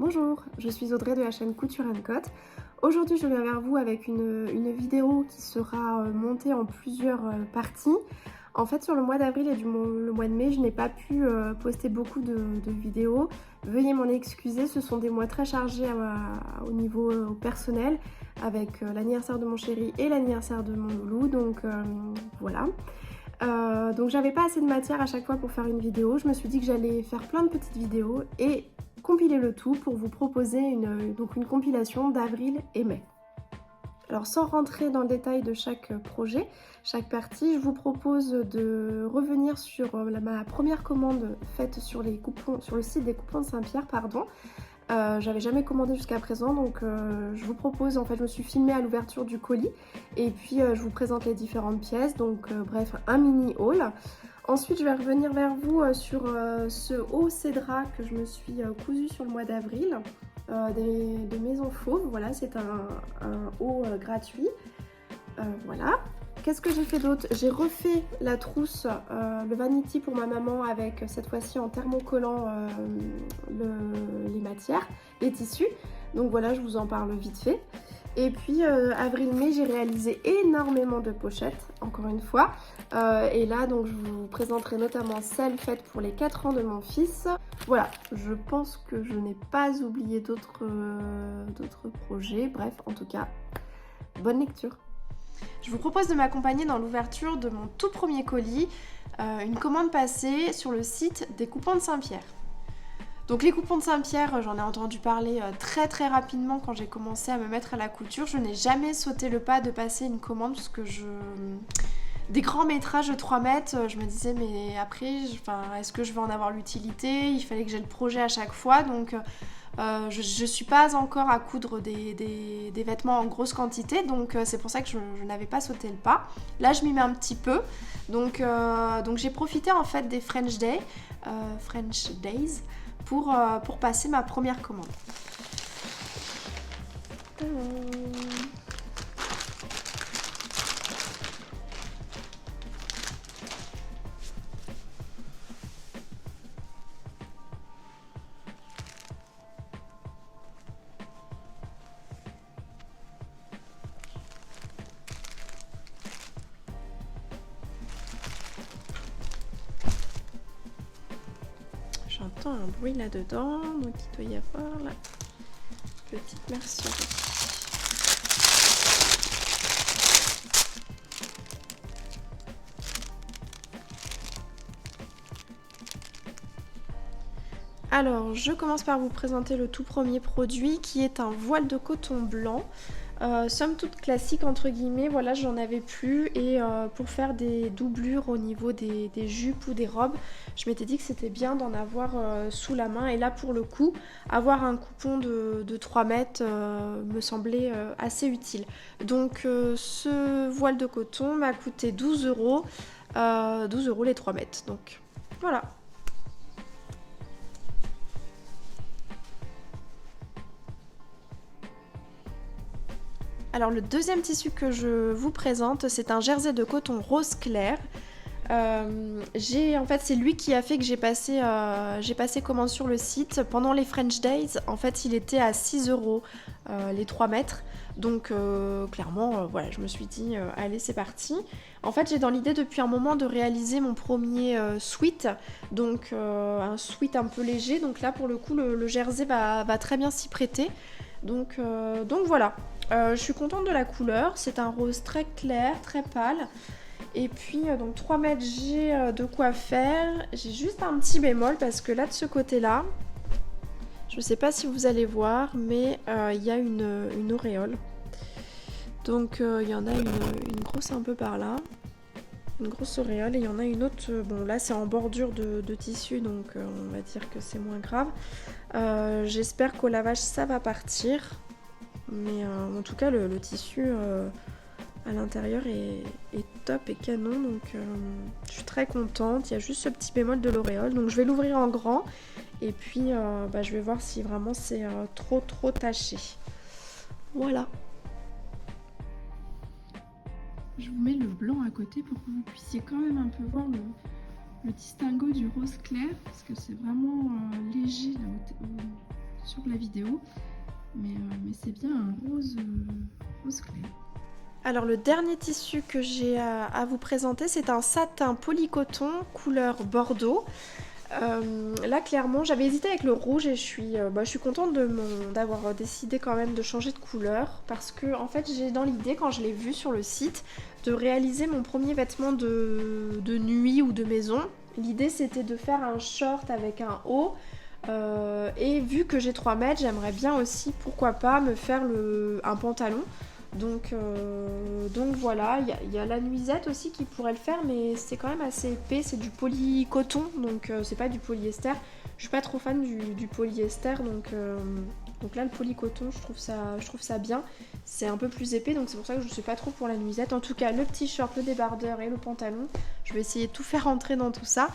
Bonjour, je suis Audrey de la chaîne Couture & Cotte. Aujourd'hui je viens vers vous avec une vidéo qui sera montée en plusieurs parties. En fait sur le mois d'avril et le mois de mai je n'ai pas pu poster beaucoup de vidéos. Veuillez m'en excuser, ce sont des mois très chargés au niveau personnel avec l'anniversaire de mon chéri et l'anniversaire de mon loulou, donc voilà. Donc j'avais pas assez de matière à chaque fois pour faire une vidéo. Je me suis dit que j'allais faire plein de petites vidéos et compiler le tout pour vous proposer une compilation d'avril et mai. Alors sans rentrer dans le détail de chaque projet, chaque partie, je vous propose de revenir sur ma première commande faite sur le site des coupons de Saint-Pierre, pardon. J'avais jamais commandé jusqu'à présent, donc je vous propose, en fait je me suis filmée à l'ouverture du colis et puis je vous présente les différentes pièces, donc bref, un mini haul. Ensuite je vais revenir vers vous sur ce haut cédra que je me suis cousu sur le mois d'avril de Maison Fauve. Voilà, c'est un haut gratuit, voilà. Qu'est-ce que j'ai fait d'autre? J'ai refait la trousse, le vanity pour ma maman avec cette fois-ci en thermocollant les matières, les tissus. Donc voilà, je vous en parle vite fait. Et puis avril-mai, j'ai réalisé énormément de pochettes, encore une fois. Et là, donc je vous présenterai notamment celle faite pour les 4 ans de mon fils. Voilà, je pense que je n'ai pas oublié d'autres projets. Bref, en tout cas, bonne lecture. Je vous propose de m'accompagner dans l'ouverture de mon tout premier colis, une commande passée sur le site des coupons de Saint-Pierre. Donc les coupons de Saint-Pierre, j'en ai entendu parler très rapidement quand j'ai commencé à me mettre à la couture. Je n'ai jamais sauté le pas de passer une commande parce que des grands métrages de 3 mètres, je me disais mais après, est-ce que je vais en avoir l'utilité? Il fallait que j'ai le projet à chaque fois, donc je ne suis pas encore à coudre des vêtements en grosse quantité, donc c'est pour ça que je n'avais pas sauté le pas. Là je m'y mets un petit peu, donc j'ai profité en fait des French Days pour passer ma première commande. J'entends un bruit là-dedans, donc il doit y avoir la petite mercière. Alors, je commence par vous présenter le tout premier produit qui est un voile de coton blanc. Somme toute classique entre guillemets, voilà, j'en avais plus et pour faire des doublures au niveau des jupes ou des robes, je m'étais dit que c'était bien d'en avoir sous la main, et là pour le coup, avoir un coupon de 3 mètres me semblait assez utile. Donc ce voile de coton m'a coûté 12 €, 12 € les 3 mètres, donc voilà. Alors le deuxième tissu que je vous présente, c'est un jersey de coton rose clair. En fait, c'est lui qui a fait que j'ai passé commande sur le site. Pendant les French Days, en fait, il était à 6 € les 3 mètres. Donc clairement, voilà, je me suis dit, allez, c'est parti. En fait, j'ai dans l'idée depuis un moment de réaliser mon premier sweat. Donc un sweat un peu léger. Donc là, pour le coup, le jersey va très bien s'y prêter. Donc voilà. Je suis contente de la couleur, c'est un rose très clair, très pâle. Et puis donc 3 mètres, j'ai de quoi faire. J'ai juste un petit bémol parce que là de ce côté-là, je ne sais pas si vous allez voir, mais il y a une auréole. Donc il y en a une grosse un peu par là, une grosse auréole, et il y en a une autre, bon là c'est en bordure de tissu, donc on va dire que c'est moins grave. J'espère qu'au lavage ça va partir. Mais en tout cas le tissu à l'intérieur est top et canon, donc je suis très contente. Il y a juste ce petit bémol de l'auréole, donc je vais l'ouvrir en grand et puis je vais voir si vraiment c'est trop taché. Voilà. Je vous mets le blanc à côté pour que vous puissiez quand même un peu voir le distinguo du rose clair, parce que c'est vraiment léger là, sur la vidéo, mais c'est bien un rose clair. Alors le dernier tissu que j'ai à vous présenter, c'est un satin polycoton couleur bordeaux. Là clairement j'avais hésité avec le rouge et je suis contente d'avoir décidé quand même de changer de couleur, parce que en fait j'ai dans l'idée, quand je l'ai vu sur le site, de réaliser mon premier vêtement de nuit ou de maison. L'idée c'était de faire un short avec un haut, et vu que j'ai 3 mètres, j'aimerais bien aussi, pourquoi pas, me faire un pantalon. Donc voilà, il y a la nuisette aussi qui pourrait le faire, mais c'est quand même assez épais, c'est du polycoton, donc c'est pas du polyester. Je suis pas trop fan du polyester, donc là le polycoton, je trouve ça bien. C'est un peu plus épais, donc c'est pour ça que je suis pas trop pour la nuisette. En tout cas, le petit short, le débardeur et le pantalon, je vais essayer de tout faire rentrer dans tout ça.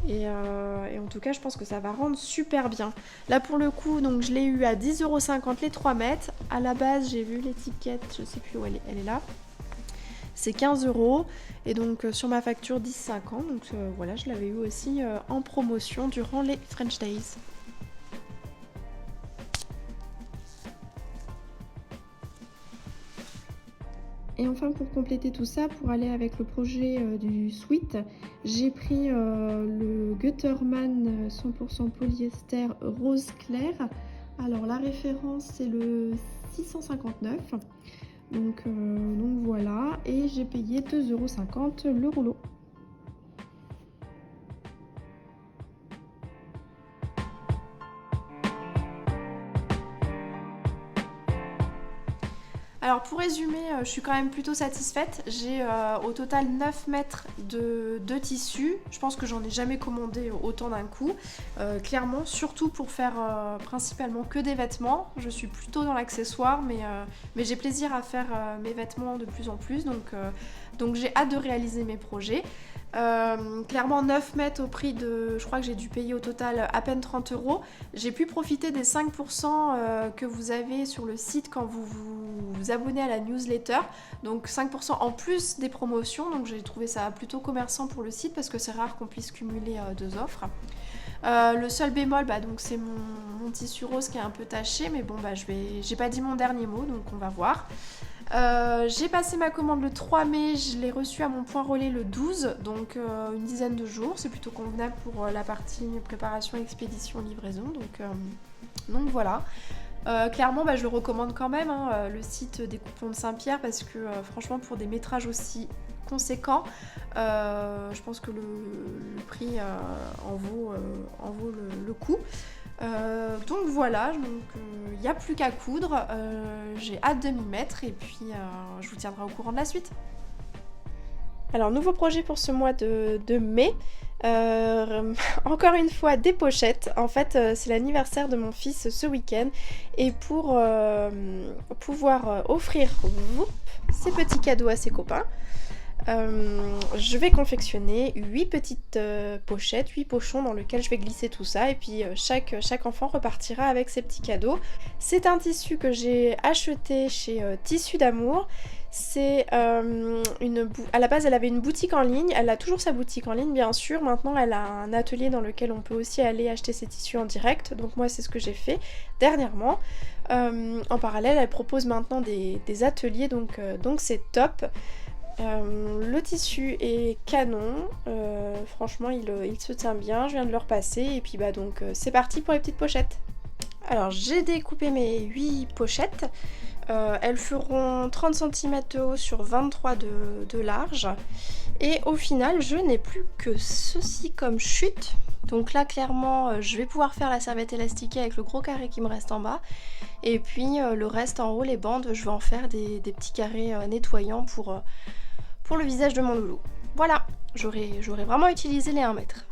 Et en tout cas, je pense que ça va rendre super bien. Là, pour le coup, donc je l'ai eu à 10,50€ les 3 mètres. À la base, j'ai vu l'étiquette, je sais plus où elle est là. C'est 15€. Et donc, sur ma facture, 10,50€. Donc voilà, je l'avais eu aussi en promotion durant les French Days. Et enfin, pour compléter tout ça, pour aller avec le projet du sweat, j'ai pris le Gutterman 100% polyester rose clair. Alors la référence c'est le 659. Donc voilà, et j'ai payé 2,50€ le rouleau. Alors pour résumer, je suis quand même plutôt satisfaite. J'ai au total 9 mètres de tissu. Je pense que j'en ai jamais commandé autant d'un coup. Clairement, surtout pour faire principalement que des vêtements. Je suis plutôt dans l'accessoire, mais j'ai plaisir à faire mes vêtements de plus en plus. Donc j'ai hâte de réaliser mes projets. Clairement 9 mètres au prix de, je crois que j'ai dû payer au total à peine 30€. J'ai pu profiter des 5% que vous avez sur le site quand vous vous abonnez à la newsletter, donc 5% en plus des promotions, donc j'ai trouvé ça plutôt commerçant pour le site parce que c'est rare qu'on puisse cumuler deux offres. Le seul bémol, donc c'est mon tissu rose qui est un peu taché, mais bon j'ai pas dit mon dernier mot, donc on va voir. J'ai passé ma commande le 3 mai, je l'ai reçue à mon point relais le 12, donc une dizaine de jours, c'est plutôt convenable pour la partie préparation, expédition, livraison, donc voilà. Clairement je le recommande quand même, le site des Coupons de Saint-Pierre, parce que franchement pour des métrages aussi conséquents, je pense que le prix en vaut le coup. Donc voilà, il n'y a plus qu'à coudre, j'ai hâte de m'y mettre et puis je vous tiendrai au courant de la suite. Alors nouveau projet pour ce mois de mai, encore une fois des pochettes. En fait c'est l'anniversaire de mon fils ce week-end, et pour pouvoir offrir ces petits cadeaux à ses copains, je vais confectionner 8 petites pochettes, 8 pochons dans lesquels je vais glisser tout ça, et puis chaque enfant repartira avec ses petits cadeaux. C'est un tissu que j'ai acheté chez Tissu d'amour. C'est à la base elle avait une boutique en ligne, elle a toujours sa boutique en ligne bien sûr, maintenant elle a un atelier dans lequel on peut aussi aller acheter ses tissus en direct, donc moi c'est ce que j'ai fait dernièrement. En parallèle elle propose maintenant des ateliers, donc c'est top. Le tissu est canon, franchement il se tient bien, je viens de le repasser, et puis c'est parti pour les petites pochettes. Alors j'ai découpé mes 8 pochettes, elles feront 30 cm de haut sur 23 de large, et au final je n'ai plus que ceci comme chute. Donc là clairement je vais pouvoir faire la serviette élastiquée avec le gros carré qui me reste en bas, et puis le reste en haut, les bandes, je vais en faire des petits carrés nettoyants pour le visage de mon loulou. Voilà, j'aurais vraiment utilisé les 1 mètre.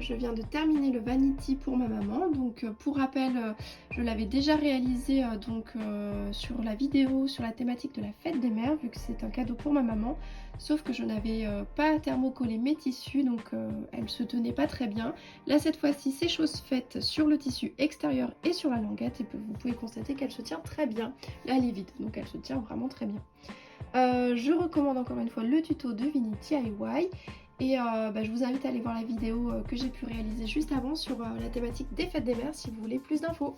je viens de terminer le vanity pour ma maman. Donc pour rappel, je l'avais déjà réalisé sur la vidéo sur la thématique de la fête des mères, vu que c'est un cadeau pour ma maman. Sauf que je n'avais pas thermocollé mes tissus, donc elle se tenait pas très bien. Là cette fois-ci c'est chose faite sur le tissu extérieur et sur la languette, et vous pouvez constater qu'elle se tient très bien. Là elle est vide, donc elle se tient vraiment très bien. Je recommande encore une fois le tuto de Vini DIY. Et je vous invite à aller voir la vidéo que j'ai pu réaliser juste avant sur la thématique des fêtes des mères si vous voulez plus d'infos.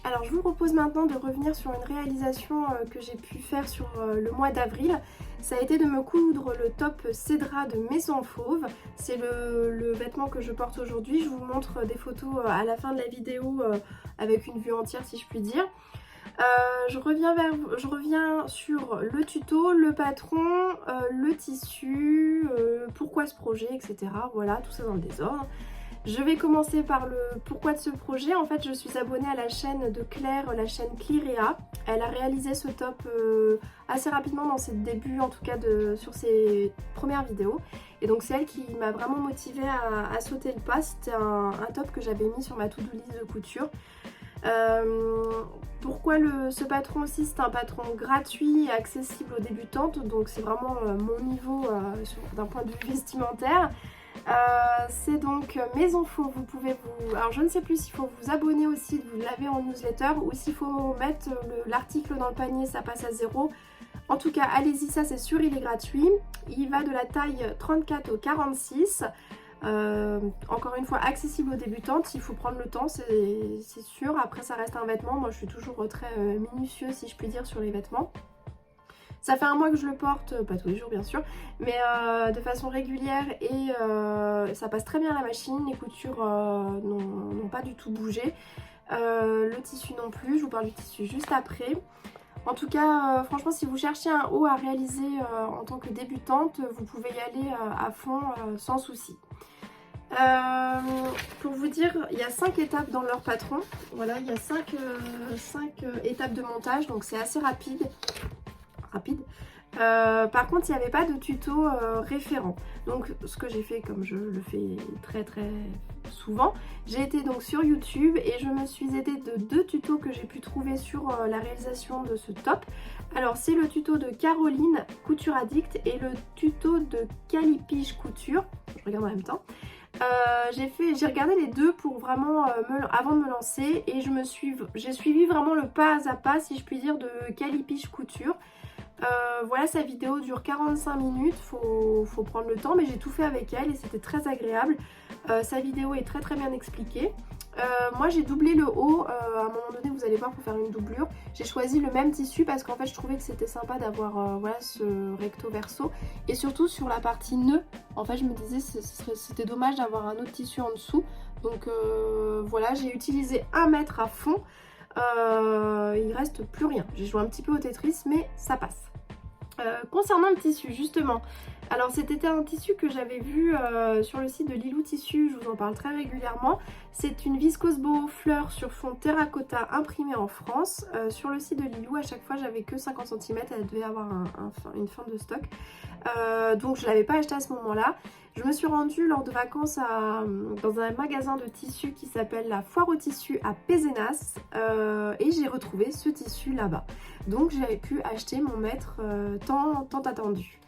Alors je vous propose maintenant de revenir sur une réalisation que j'ai pu faire sur le mois d'avril. Ça a été de me coudre le top Cédra de Maison Fauve. C'est le vêtement que je porte aujourd'hui. Je vous montre des photos à la fin de la vidéo avec une vue entière si je puis dire. Je reviens sur le tuto, le patron, le tissu, pourquoi ce projet, etc. Voilà, tout ça dans le désordre. Je vais commencer par le pourquoi de ce projet. En fait, je suis abonnée à la chaîne de Claire, la chaîne Cliréa. Elle a réalisé ce top assez rapidement dans ses débuts, en tout cas sur ses premières vidéos. Et donc c'est elle qui m'a vraiment motivée à sauter le pas. C'était un top que j'avais mis sur ma to-do list de couture. Pourquoi ce patron aussi? C'est un patron gratuit et accessible aux débutantes, donc c'est vraiment mon niveau d'un point de vue vestimentaire. C'est donc Maison Fauve. Vous pouvez alors je ne sais plus s'il faut vous abonner aussi, vous l'avez en newsletter, ou s'il faut mettre l'article dans le panier, ça passe à 0. En tout cas allez-y, ça c'est sûr, il est gratuit. Il va de la taille 34 au 46. Encore une fois accessible aux débutantes, il faut prendre le temps, c'est sûr. Après ça reste un vêtement, moi je suis toujours très minutieuse si je puis dire sur les vêtements. Ça fait un mois que je le porte, pas tous les jours bien sûr, mais de façon régulière, et ça passe très bien à la machine. Les coutures n'ont pas du tout bougé, le tissu non plus. Je vous parle du tissu juste après. En tout cas, franchement, si vous cherchez un haut à réaliser en tant que débutante, vous pouvez y aller à fond sans souci. Pour vous dire, il y a 5 étapes dans leur patron. Voilà, il y a 5 étapes de montage, donc c'est assez rapide. Par contre, il n'y avait pas de tuto référent. Donc ce que j'ai fait, comme je le fais très souvent, j'ai été donc sur YouTube et je me suis aidée de 2 tutos que j'ai pu trouver sur la réalisation de ce top. Alors c'est le tuto de Caroline Couture Addict et le tuto de Calipige Couture. Je regarde en même temps. J'ai regardé les deux pour vraiment avant de me lancer, et j'ai suivi vraiment le pas à pas si je puis dire de Calipige Couture. Voilà, sa vidéo dure 45 minutes, faut prendre le temps, mais j'ai tout fait avec elle et c'était très agréable. Sa vidéo est très bien expliquée. Moi j'ai doublé le haut, à un moment donné vous allez voir pour faire une doublure. J'ai choisi le même tissu parce qu'en fait je trouvais que c'était sympa d'avoir voilà, ce recto verso. Et surtout sur la partie nœud, en fait je me disais c'était dommage d'avoir un autre tissu en dessous. Donc voilà, j'ai utilisé 1 mètre à fond. Il reste plus rien. J'ai joué un petit peu au Tetris mais ça passe. Concernant le tissu justement, alors c'était un tissu que j'avais vu sur le site de Lilou Tissu, je vous en parle très régulièrement. C'est une viscose boho fleur sur fond terracotta imprimée en France. Sur le site de Lilou, à chaque fois j'avais que 50 cm, elle devait avoir une fin de stock. Donc je ne l'avais pas acheté à ce moment-là. Je me suis rendue lors de vacances dans un magasin de tissus qui s'appelle la Foire au Tissu à Pézenas et j'ai retrouvé ce tissu là-bas. Donc j'avais pu acheter mon mètre tant attendu.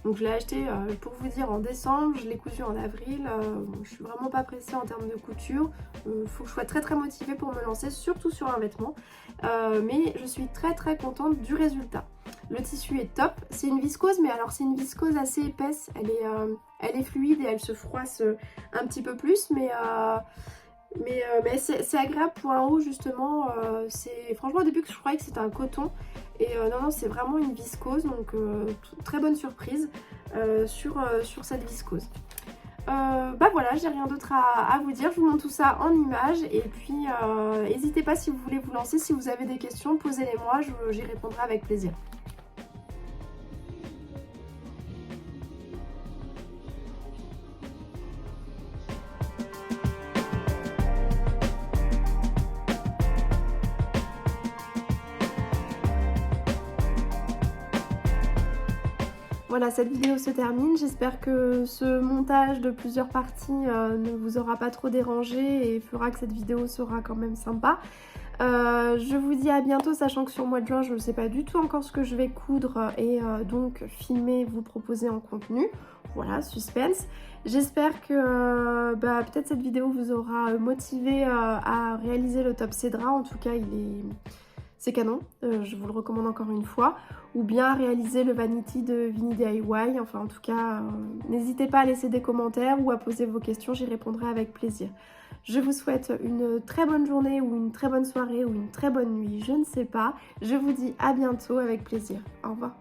Donc je l'ai acheté pour vous dire en décembre, je l'ai cousu en avril. Je suis vraiment pas pressée en termes de couture. Faut que je sois très motivée pour me lancer, surtout sur un vêtement. Mais je suis très contente du résultat. Le tissu est top, c'est une viscose, mais alors c'est une viscose assez épaisse, elle est fluide et elle se froisse un petit peu plus, mais c'est agréable pour un haut justement. Franchement au début je croyais que c'était un coton, et non c'est vraiment une viscose, donc très bonne surprise sur cette viscose. Bah voilà, j'ai rien d'autre à vous dire, je vous montre tout ça en images, et puis n'hésitez pas si vous voulez vous lancer, si vous avez des questions, posez-les moi, j'y répondrai avec plaisir. Voilà, cette vidéo se termine. J'espère que ce montage de plusieurs parties ne vous aura pas trop dérangé et fera que cette vidéo sera quand même sympa. Je vous dis à bientôt, sachant que sur le mois de juin, je ne sais pas du tout encore ce que je vais coudre et donc filmer, vous proposer en contenu. Voilà, suspense. J'espère que peut-être cette vidéo vous aura motivé à réaliser le top Cédra. En tout cas, c'est canon, je vous le recommande encore une fois. Ou bien réaliser le Vanity de Vinny DIY. Enfin, en tout cas, n'hésitez pas à laisser des commentaires ou à poser vos questions, j'y répondrai avec plaisir. Je vous souhaite une très bonne journée ou une très bonne soirée ou une très bonne nuit, je ne sais pas. Je vous dis à bientôt avec plaisir. Au revoir.